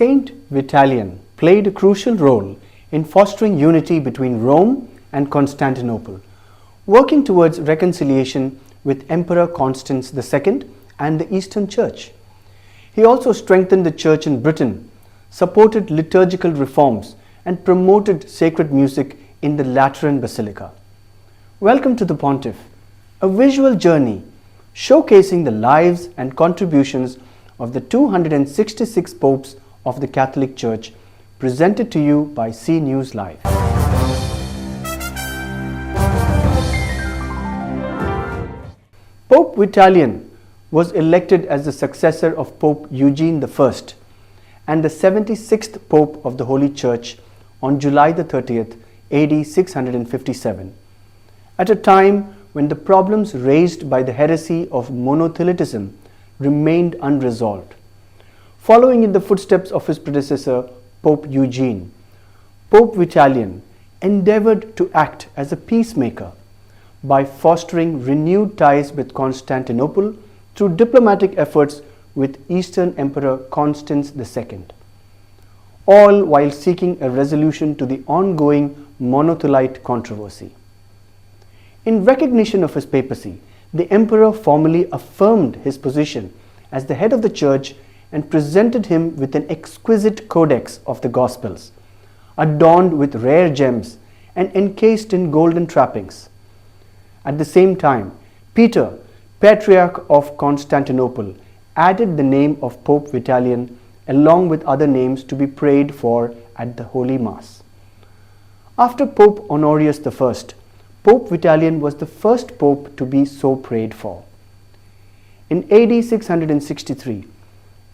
Saint Vitalian played a crucial role in fostering unity between Rome and Constantinople, working towards reconciliation with Emperor Constans II and the Eastern Church. He also strengthened the Church in Britain, supported liturgical reforms, and promoted sacred music in the Lateran Basilica. Welcome to the Pontiff, a visual journey showcasing the lives and contributions of the 266 popes of the Catholic Church, presented to you by C News Live. Pope Vitalian was elected as the successor of Pope Eugene I and the 76th Pope of the Holy Church on July the 30th, AD 657, at a time when the problems raised by the heresy of monothelitism remained unresolved. Following in the footsteps of his predecessor, Pope Eugene, Pope Vitalian endeavored to act as a peacemaker by fostering renewed ties with Constantinople through diplomatic efforts with Eastern Emperor Constans II, all while seeking a resolution to the ongoing monothelite controversy. In recognition of his papacy, the emperor formally affirmed his position as the head of the Church and presented him with an exquisite codex of the Gospels, adorned with rare gems and encased in golden trappings. At the same time, Peter, Patriarch of Constantinople, added the name of Pope Vitalian along with other names to be prayed for at the Holy Mass. After Pope Honorius I, Pope Vitalian was the first pope to be so prayed for. In AD 663,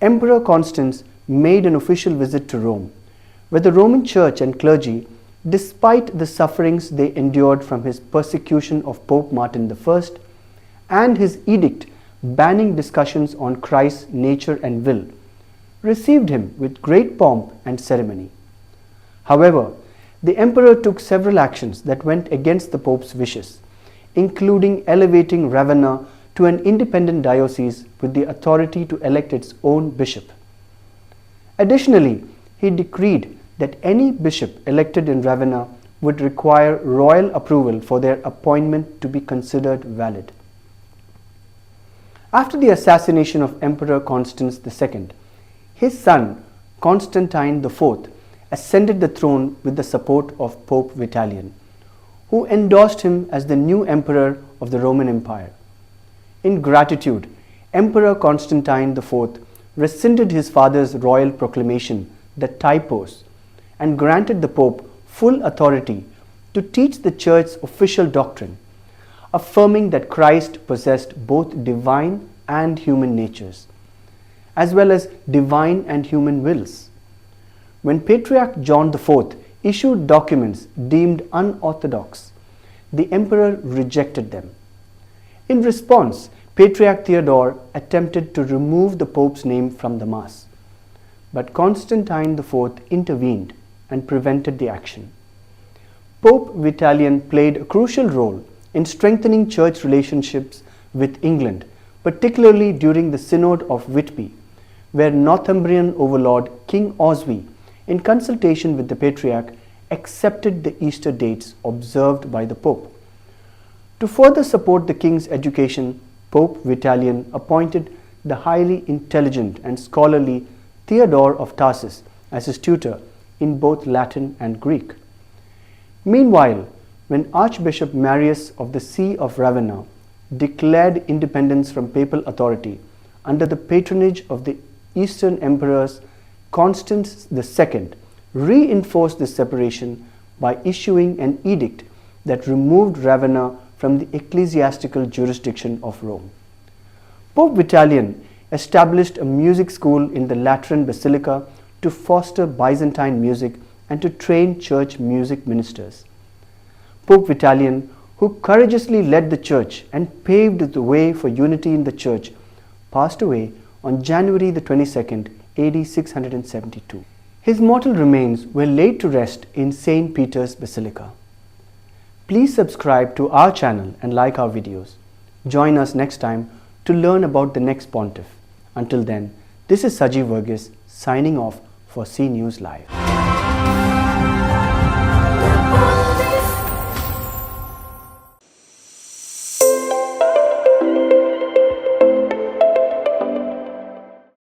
Emperor Constans made an official visit to Rome, where the Roman Church and clergy, despite the sufferings they endured from his persecution of Pope Martin I and his edict banning discussions on Christ's nature and will, received him with great pomp and ceremony. However, the emperor took several actions that went against the Pope's wishes, including elevating Ravenna to an independent diocese with the authority to elect its own bishop. Additionally, he decreed that any bishop elected in Ravenna would require royal approval for their appointment to be considered valid. After the assassination of Emperor Constans II, his son Constantine IV ascended the throne with the support of Pope Vitalian, who endorsed him as the new emperor of the Roman Empire. In gratitude, Emperor Constantine IV rescinded his father's royal proclamation, the Typos, and granted the Pope full authority to teach the Church's official doctrine, affirming that Christ possessed both divine and human natures, as well as divine and human wills. When Patriarch John IV issued documents deemed unorthodox, the emperor rejected them. In response, Patriarch Theodore attempted to remove the Pope's name from the Mass, but Constantine IV intervened and prevented the action. Pope Vitalian played a crucial role in strengthening Church relationships with England, particularly during the Synod of Whitby, where Northumbrian overlord King Oswy, in consultation with the Patriarch, accepted the Easter dates observed by the Pope. To further support the king's education, Pope Vitalian appointed the highly intelligent and scholarly Theodore of Tarsus as his tutor in both Latin and Greek. Meanwhile, when Archbishop Marius of the See of Ravenna declared independence from papal authority under the patronage of the Eastern emperors, Constans II reinforced this separation by issuing an edict that removed Ravenna from the ecclesiastical jurisdiction of Rome. Pope Vitalian established a music school in the Lateran Basilica to foster Byzantine music and to train church music ministers. Pope Vitalian, who courageously led the Church and paved the way for unity in the Church, passed away on January the 22nd, AD 672. His mortal remains were laid to rest in St. Peter's Basilica. Please subscribe to our channel and like our videos. Join us next time to learn about the next Pontiff. Until then, this is Saji Verghese signing off for C News Live.